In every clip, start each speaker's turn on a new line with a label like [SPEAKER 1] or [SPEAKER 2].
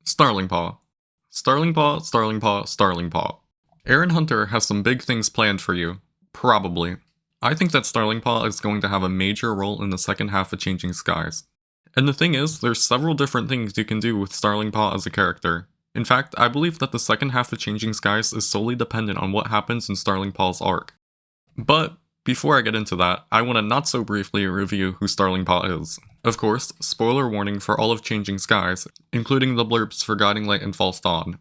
[SPEAKER 1] Starlingpaw. Starlingpaw, Starlingpaw, Starlingpaw. Aaron Hunter has some big things planned for you. Probably. I think that Starlingpaw is going to have a major role in the second half of Changing Skies. And the thing is, there's several different things you can do with Starlingpaw as a character. In fact, I believe that the second half of Changing Skies is solely dependent on what happens in Starlingpaw's arc. But, before I get into that, I want to not so briefly review who Starlingpaw is. Of course, spoiler warning for all of Changing Skies, including the blurbs for Guiding Light and False Dawn.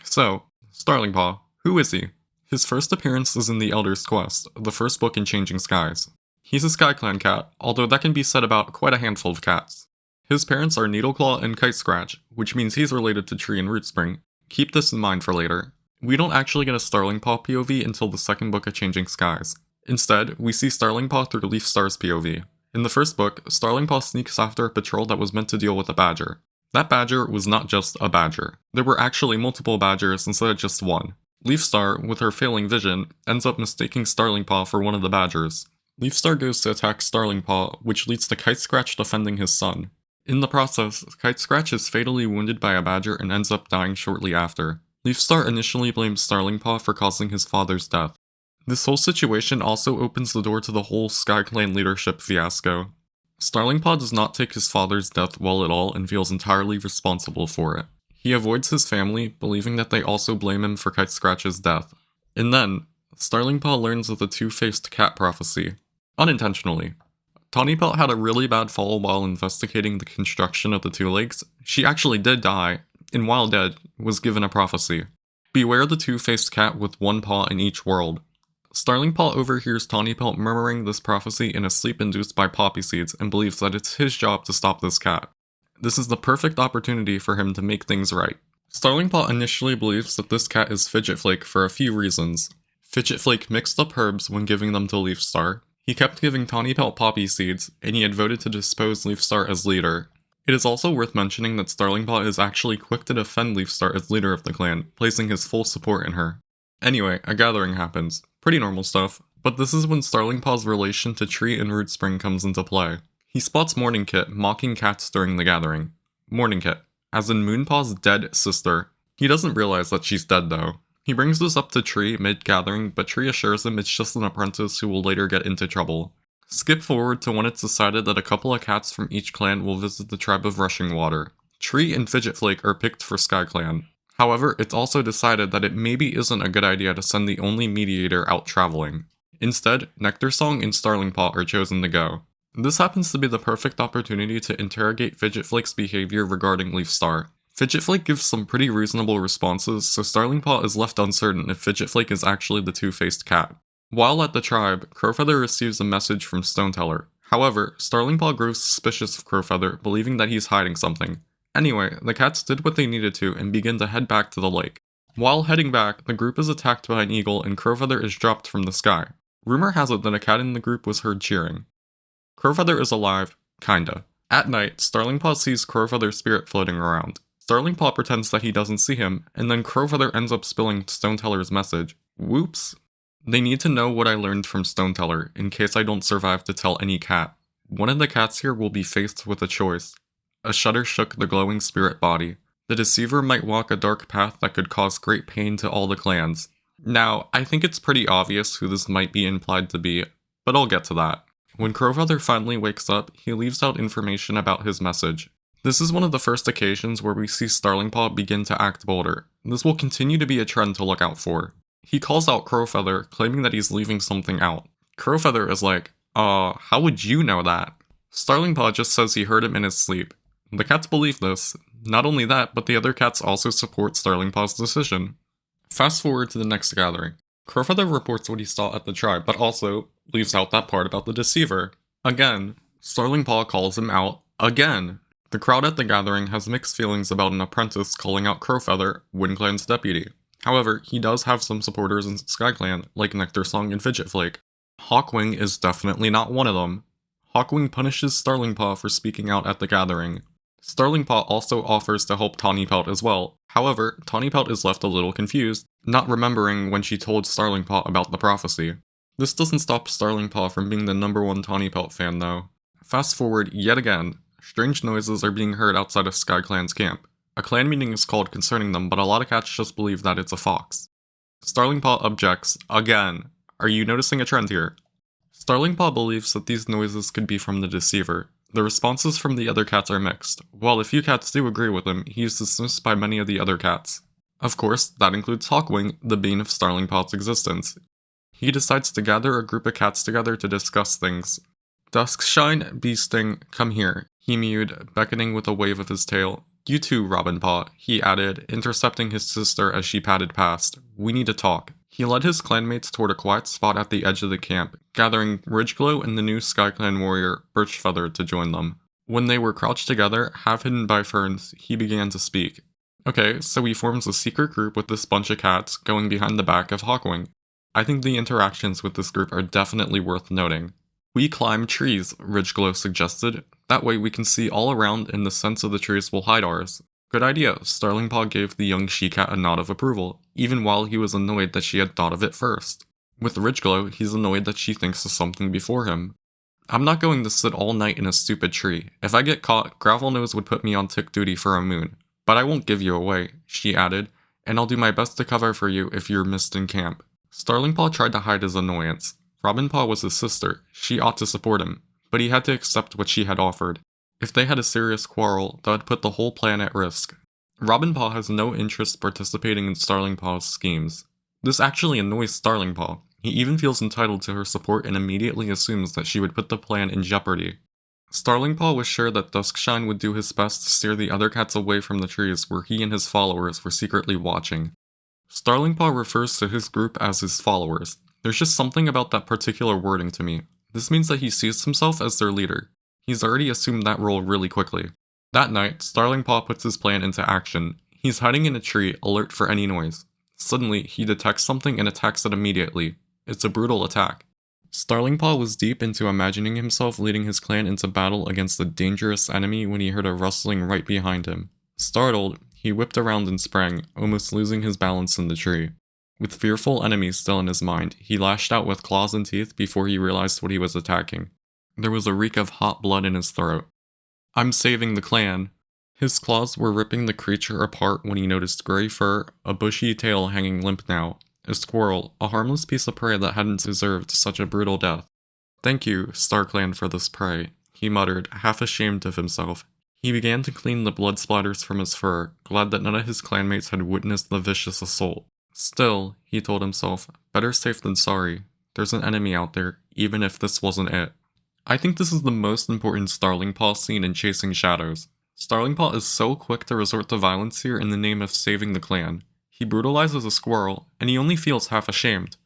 [SPEAKER 1] So, Starlingpaw, who is he? His first appearance is in The Elder's Quest, the first book in Changing Skies. He's a SkyClan cat, although that can be said about quite a handful of cats. His parents are Needleclaw and Kite Scratch, which means he's related to Tree and Rootspring. Keep this in mind for later. We don't actually get a Starlingpaw POV until the second book of Changing Skies. Instead, we see Starlingpaw through Leafstar's POV. In the first book, Starlingpaw sneaks after a patrol that was meant to deal with a badger. That badger was not just a badger. There were actually multiple badgers instead of just one. Leafstar, with her failing vision, ends up mistaking Starlingpaw for one of the badgers. Leafstar goes to attack Starlingpaw, which leads to Kite Scratch defending his son. In the process, Kite Scratch is fatally wounded by a badger and ends up dying shortly after. Leafstar initially blames Starlingpaw for causing his father's death. This whole situation also opens the door to the whole SkyClan leadership fiasco. Starlingpaw does not take his father's death well at all and feels entirely responsible for it. He avoids his family, believing that they also blame him for Kite Scratch's death. And then, Starlingpaw learns of the two-faced cat prophecy. Unintentionally. Tawnypelt had a really bad fall while investigating the construction of the Two Lakes. She actually did die, and while dead, was given a prophecy. Beware the two-faced cat with one paw in each world. Starlingpaw overhears Tawnypelt murmuring this prophecy in a sleep induced by poppy seeds and believes that it's his job to stop this cat. This is the perfect opportunity for him to make things right. Starlingpaw initially believes that this cat is Fidget Flake for a few reasons. Fidget Flake mixed up herbs when giving them to Leafstar. He kept giving Tawnypelt poppy seeds, and he had voted to dispose Leafstar as leader. It is also worth mentioning that Starlingpaw is actually quick to defend Leafstar as leader of the clan, placing his full support in her. Anyway, a gathering happens. Pretty normal stuff, but this is when Starlingpaw's relation to Tree and Rootspring comes into play. He spots Morningkit mocking cats during the gathering. Morningkit, as in Moonpaw's dead sister. He doesn't realize that she's dead though. He brings this up to Tree mid-gathering, but Tree assures him it's just an apprentice who will later get into trouble. Skip forward to when it's decided that a couple of cats from each clan will visit the tribe of Rushing Water. Tree and Fidget Flake are picked for SkyClan. However, it's also decided that it maybe isn't a good idea to send the only mediator out traveling. Instead, Nectarsong and Starlingpaw are chosen to go. This happens to be the perfect opportunity to interrogate Fidget Flake's behavior regarding Leafstar. Fidget Flake gives some pretty reasonable responses, so Starlingpaw is left uncertain if Fidget Flake is actually the two-faced cat. While at the tribe, Crowfeather receives a message from Stoneteller. However, Starlingpaw grows suspicious of Crowfeather, believing that he's hiding something. Anyway, the cats did what they needed to and begin to head back to the lake. While heading back, the group is attacked by an eagle and Crowfeather is dropped from the sky. Rumor has it that a cat in the group was heard cheering. Crowfeather is alive, kinda. At night, Starlingpaw sees Crowfeather's spirit floating around. Starlingpaw pretends that he doesn't see him, and then Crowfeather ends up spilling Stoneteller's message. Whoops. They need to know what I learned from Stoneteller, in case I don't survive to tell any cat. One of the cats here will be faced with a choice. A shudder shook the glowing spirit body. The deceiver might walk a dark path that could cause great pain to all the clans. Now, I think it's pretty obvious who this might be implied to be, but I'll get to that. When Crowfeather finally wakes up, he leaves out information about his message. This is one of the first occasions where we see Starlingpaw begin to act bolder. This will continue to be a trend to look out for. He calls out Crowfeather, claiming that he's leaving something out. Crowfeather is like, how would you know that? Starlingpaw just says he heard him in his sleep. The cats believe this. Not only that, but the other cats also support Starlingpaw's decision. Fast forward to the next gathering. Crowfeather reports what he saw at the tribe, but also leaves out that part about the deceiver. Again, Starlingpaw calls him out again. The crowd at the gathering has mixed feelings about an apprentice calling out Crowfeather, WindClan's deputy. However, he does have some supporters in SkyClan, like Nectarsong and Fidget Flake. Hawkwing is definitely not one of them. Hawkwing punishes Starlingpaw for speaking out at the gathering. Starlingpaw also offers to help Tawnypelt as well. However, Tawnypelt is left a little confused, not remembering when she told Starlingpaw about the prophecy. This doesn't stop Starlingpaw from being the #1 Tawnypelt fan though. Fast forward yet again, strange noises are being heard outside of SkyClan's camp. A clan meeting is called concerning them, but a lot of cats just believe that it's a fox. Starlingpaw objects, again. Are you noticing a trend here? Starlingpaw believes that these noises could be from the deceiver. The responses from the other cats are mixed. While a few cats do agree with him, he is dismissed by many of the other cats. Of course, that includes Hawkwing, the bane of Starlingpaw's existence. He decides to gather a group of cats together to discuss things. Duskshine, Beasting, come here, he mewed, beckoning with a wave of his tail. You too, Robinpaw, he added, intercepting his sister as she padded past. We need to talk. He led his clanmates toward a quiet spot at the edge of the camp, gathering Ridgeglow and the new SkyClan warrior, Birchfeather, to join them. When they were crouched together, half hidden by ferns, he began to speak. Okay, so he forms a secret group with this bunch of cats, going behind the back of Hawkwing. I think the interactions with this group are definitely worth noting. We climb trees, Ridgeglow suggested. That way we can see all around and the scents of the trees will hide ours. Good idea, Starlingpaw gave the young she-cat a nod of approval, even while he was annoyed that she had thought of it first. With Ridgeglow, he's annoyed that she thinks of something before him. I'm not going to sit all night in a stupid tree. If I get caught, Gravelnose would put me on tick duty for a moon. But I won't give you away, she added, and I'll do my best to cover for you if you're missed in camp. Starlingpaw tried to hide his annoyance. Robinpaw was his sister, she ought to support him, but he had to accept what she had offered. If they had a serious quarrel, that would put the whole plan at risk. Robinpaw has no interest participating in Starlingpaw's schemes. This actually annoys Starlingpaw. He even feels entitled to her support and immediately assumes that she would put the plan in jeopardy. Starlingpaw was sure that Duskshine would do his best to steer the other cats away from the trees where he and his followers were secretly watching. Starlingpaw refers to his group as his followers. There's just something about that particular wording to me. This means that he sees himself as their leader. He's already assumed that role really quickly. That night, Starlingpaw puts his plan into action. He's hiding in a tree, alert for any noise. Suddenly, he detects something and attacks it immediately. It's a brutal attack. Starlingpaw was deep into imagining himself leading his clan into battle against a dangerous enemy when he heard a rustling right behind him. Startled, he whipped around and sprang, almost losing his balance in the tree. With fearful enemies still in his mind, he lashed out with claws and teeth before he realized what he was attacking. There was a reek of hot blood in his throat. I'm saving the clan. His claws were ripping the creature apart when he noticed gray fur, a bushy tail hanging limp now. A squirrel, a harmless piece of prey that hadn't deserved such a brutal death. Thank you, StarClan, for this prey, he muttered, half ashamed of himself. He began to clean the blood splatters from his fur, glad that none of his clanmates had witnessed the vicious assault. Still, he told himself, better safe than sorry. There's an enemy out there, even if this wasn't it. I think this is the most important Starlingpaw scene in Chasing Shadows. Starlingpaw is so quick to resort to violence here in the name of saving the clan. He brutalizes a squirrel, and he only feels half ashamed.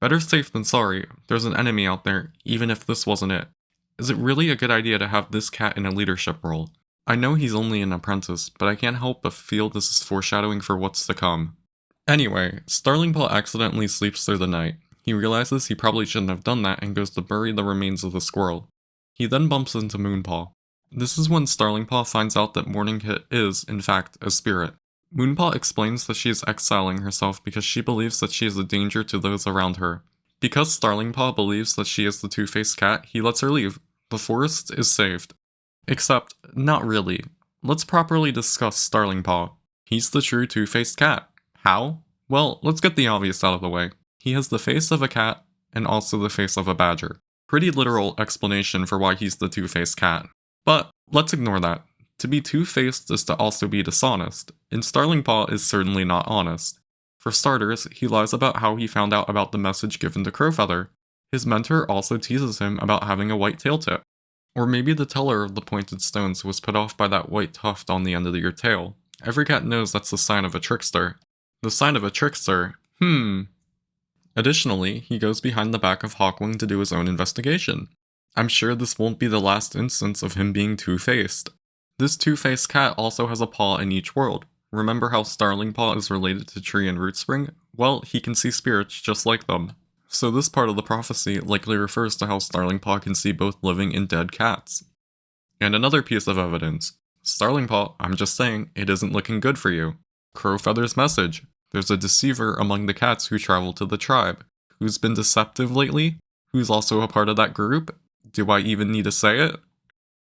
[SPEAKER 1] Better safe than sorry, there's an enemy out there, even if this wasn't it. Is it really a good idea to have this cat in a leadership role? I know he's only an apprentice, but I can't help but feel this is foreshadowing for what's to come. Anyway, Starlingpaw accidentally sleeps through the night. He realizes he probably shouldn't have done that and goes to bury the remains of the squirrel. He then bumps into Moonpaw. This is when Starlingpaw finds out that Morning Hit is, in fact, a spirit. Moonpaw explains that she is exiling herself because she believes that she is a danger to those around her. Because Starlingpaw believes that she is the two-faced cat, he lets her leave. The forest is saved. Except, not really. Let's properly discuss Starlingpaw. He's the true two-faced cat. How? Well, let's get the obvious out of the way. He has the face of a cat, and also the face of a badger. Pretty literal explanation for why he's the two-faced cat. But, let's ignore that. To be two-faced is to also be dishonest, and Starlingpaw is certainly not honest. For starters, he lies about how he found out about the message given to Crowfeather. His mentor also teases him about having a white tail tip. Or maybe the teller of the pointed stones was put off by that white tuft on the end of your tail. Every cat knows that's the sign of a trickster. The sign of a trickster? Additionally, he goes behind the back of Hawkwing to do his own investigation. I'm sure this won't be the last instance of him being two-faced. This two-faced cat also has a paw in each world. Remember how Starlingpaw is related to Tree and Rootspring? Well, he can see spirits just like them. So this part of the prophecy likely refers to how Starlingpaw can see both living and dead cats. And another piece of evidence. Starlingpaw, I'm just saying, it isn't looking good for you. Crowfeather's message. There's a deceiver among the cats who travel to the tribe. Who's been deceptive lately? Who's also a part of that group? Do I even need to say it?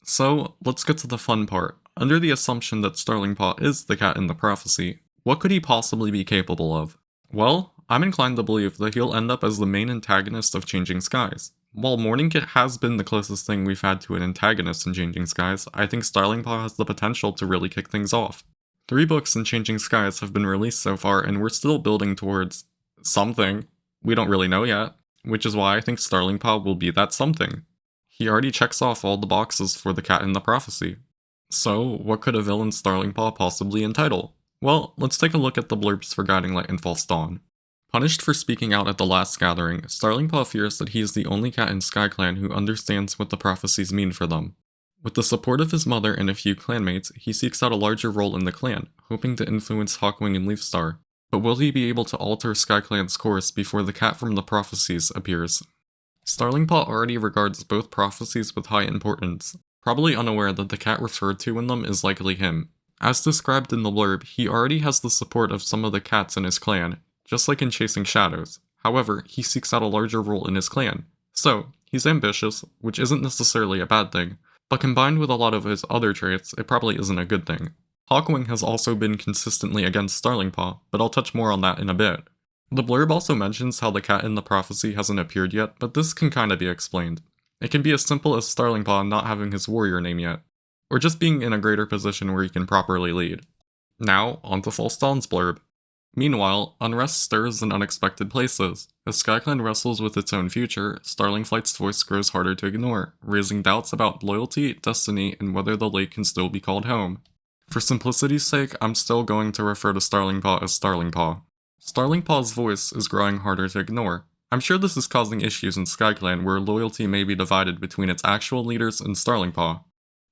[SPEAKER 1] So, let's get to the fun part. Under the assumption that Starlingpaw is the cat in the prophecy, what could he possibly be capable of? Well, I'm inclined to believe that he'll end up as the main antagonist of Changing Skies. While Morning Kit has been the closest thing we've had to an antagonist in Changing Skies, I think Starlingpaw has the potential to really kick things off. 3 books in Changing Skies have been released so far, and we're still building towards something. We don't really know yet, which is why I think Starlingpaw will be that something. He already checks off all the boxes for the cat in the prophecy. So, what could a villain Starlingpaw possibly entitle? Well, let's take a look at the blurbs for Guiding Light and False Dawn. Punished for speaking out at the last gathering, Starlingpaw fears that he is the only cat in SkyClan who understands what the prophecies mean for them. With the support of his mother and a few clanmates, he seeks out a larger role in the clan, hoping to influence Hawkwing and Leafstar. But will he be able to alter SkyClan's course before the cat from the prophecies appears? Starlingpaw already regards both prophecies with high importance, probably unaware that the cat referred to in them is likely him. As described in the blurb, he already has the support of some of the cats in his clan, just like in Chasing Shadows. However, he seeks out a larger role in his clan. So, he's ambitious, which isn't necessarily a bad thing, but combined with a lot of his other traits, it probably isn't a good thing. Hawkwing has also been consistently against Starlingpaw, but I'll touch more on that in a bit. The blurb also mentions how the cat in the prophecy hasn't appeared yet, but this can kinda be explained. It can be as simple as Starlingpaw not having his warrior name yet, or just being in a greater position where he can properly lead. Now, onto False Dawn's blurb. Meanwhile, unrest stirs in unexpected places. As SkyClan wrestles with its own future, Starlingflight's voice grows harder to ignore, raising doubts about loyalty, destiny, and whether the lake can still be called home. For simplicity's sake, I'm still going to refer to Starlingpaw as Starlingpaw. Starlingpaw's voice is growing harder to ignore. I'm sure this is causing issues in SkyClan where loyalty may be divided between its actual leaders and Starlingpaw.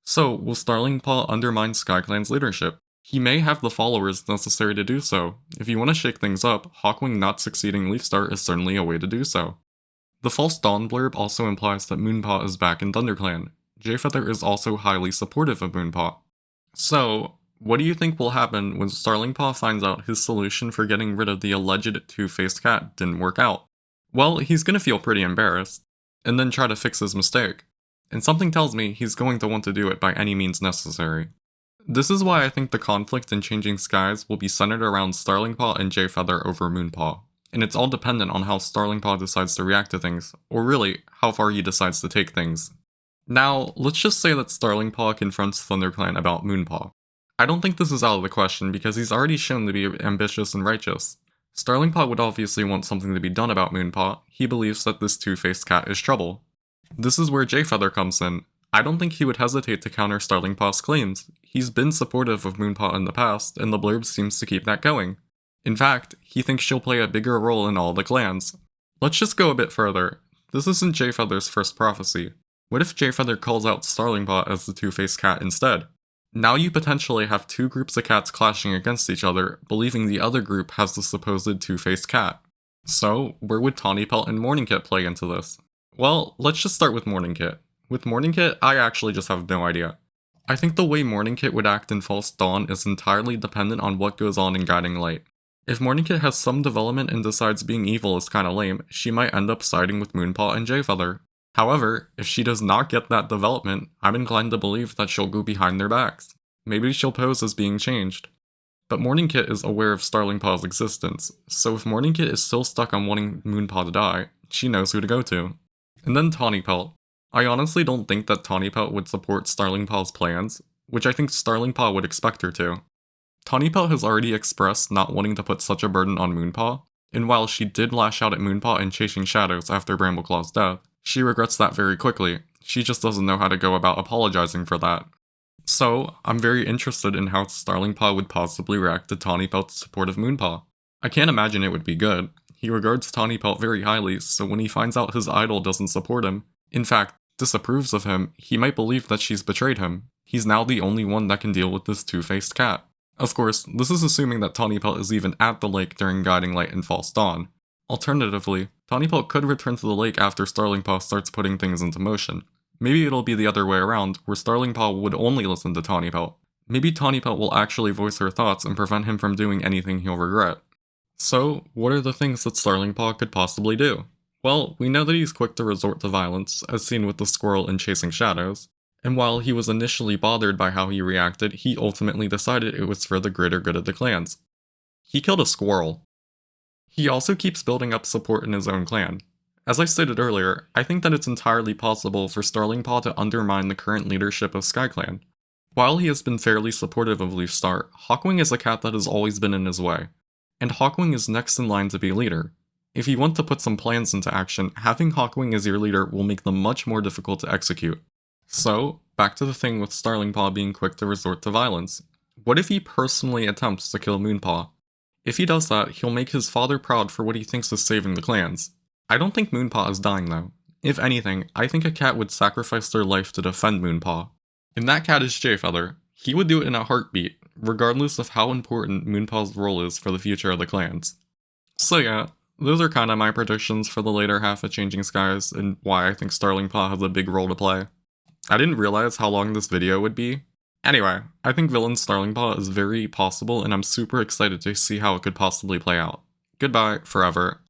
[SPEAKER 1] So, will Starlingpaw undermine SkyClan's leadership? He may have the followers necessary to do so. If you want to shake things up, Hawkwing not succeeding Leafstar is certainly a way to do so. The False Dawn blurb also implies that Moonpaw is back in ThunderClan. Jayfeather is also highly supportive of Moonpaw. So, what do you think will happen when Starlingpaw finds out his solution for getting rid of the alleged two-faced cat didn't work out? Well, he's gonna feel pretty embarrassed, and then try to fix his mistake. And something tells me he's going to want to do it by any means necessary. This is why I think the conflict in Changing Skies will be centered around Starlingpaw and Jayfeather over Moonpaw, and it's all dependent on how Starlingpaw decides to react to things, or really, how far he decides to take things. Now, let's just say that Starlingpaw confronts ThunderClan about Moonpaw. I don't think this is out of the question because he's already shown to be ambitious and righteous. Starlingpaw would obviously want something to be done about Moonpaw. He believes that this two-faced cat is trouble. This is where Jayfeather comes in. I don't think he would hesitate to counter Starlingpaw's claims. He's been supportive of Moonpaw in the past, and the blurb seems to keep that going. In fact, he thinks she'll play a bigger role in all the clans. Let's just go a bit further. This isn't Jayfeather's first prophecy. What if Jayfeather calls out Starlingpaw as the two-faced cat instead? Now you potentially have 2 groups of cats clashing against each other, believing the other group has the supposed two-faced cat. So, where would Tawny Pelt and Morning Kit play into this? Well, let's just start with Morning Kit. With Morning Kit, I actually just have no idea. I think the way Morning Kit would act in False Dawn is entirely dependent on what goes on in Guiding Light. If Morning Kit has some development and decides being evil is kinda lame, she might end up siding with Moonpaw and Jayfeather. However, if she does not get that development, I'm inclined to believe that she'll go behind their backs. Maybe she'll pose as being changed. But Morning Kit is aware of Starlingpaw's existence, so if Morning Kit is still stuck on wanting Moonpaw to die, she knows who to go to. And then Tawny Pelt. I honestly don't think that Tawny Pelt would support Starlingpaw's plans, which I think Starlingpaw would expect her to. Tawny Pelt has already expressed not wanting to put such a burden on Moonpaw, and while she did lash out at Moonpaw in Chasing Shadows after Brambleclaw's death, she regrets that very quickly. She just doesn't know how to go about apologizing for that. So, I'm very interested in how Starlingpaw would possibly react to Tawny Pelt's support of Moonpaw. I can't imagine it would be good. He regards Tawny Pelt very highly, so when he finds out his idol doesn't support him, in fact, disapproves of him, he might believe that she's betrayed him. He's now the only one that can deal with this two-faced cat. Of course, this is assuming that Tawny Pelt is even at the lake during Guiding Light and False Dawn. Alternatively, Tawny Pelt could return to the lake after Starlingpaw starts putting things into motion. Maybe it'll be the other way around, where Starlingpaw would only listen to Tawny Pelt. Maybe Tawny Pelt will actually voice her thoughts and prevent him from doing anything he'll regret. So, what are the things that Starlingpaw could possibly do? Well, we know that he's quick to resort to violence, as seen with the squirrel in Chasing Shadows. And while he was initially bothered by how he reacted, he ultimately decided it was for the greater good of the clans. He killed a squirrel. He also keeps building up support in his own clan. As I stated earlier, I think that it's entirely possible for Starlingpaw to undermine the current leadership of SkyClan. While he has been fairly supportive of Leafstar, Hawkwing is a cat that has always been in his way, and Hawkwing is next in line to be leader. If you want to put some plans into action, having Hawkwing as your leader will make them much more difficult to execute. So, back to the thing with Starlingpaw being quick to resort to violence. What if he personally attempts to kill Moonpaw? If he does that, he'll make his father proud for what he thinks is saving the clans. I don't think Moonpaw is dying though. If anything, I think a cat would sacrifice their life to defend Moonpaw. And that cat is Jayfeather. He would do it in a heartbeat, regardless of how important Moonpaw's role is for the future of the clans. So yeah, those are kinda my predictions for the later half of Changing Skies and why I think Starlingpaw has a big role to play. I didn't realize how long this video would be. Anyway, I think Villain Starlingpaw is very possible and I'm super excited to see how it could possibly play out. Goodbye, forever.